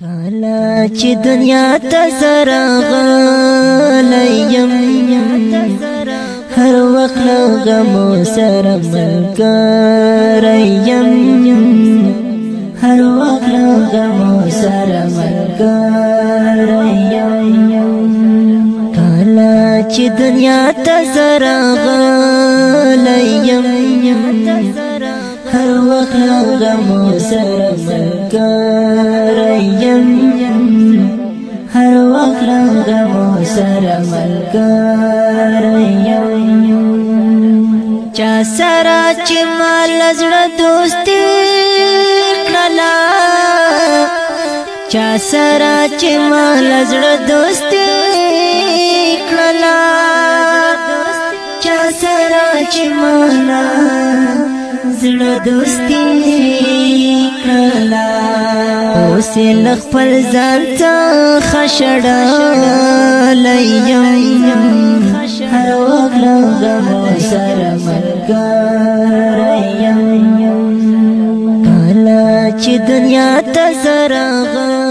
کله چې دنیا ته زه راغلی یم هر وخت له غمو سره ملګری یم هر وخت له غمو سره ملګری یم کله چې دنیا ته زه راغلی یم هر وخت له غمو سره ملګری یم هر وخت له غمو سره ملګری یم چا سره چې ما له زړه دوستي کړله چا سره چې ما له زړه دوستي کړله چا سره چې ما له زړه دوستي کړله اوس یې له خپل ځان څخه شړلی یم هر وخت له غمو سره ملګری یم کله چې دنیا ته زه راغلی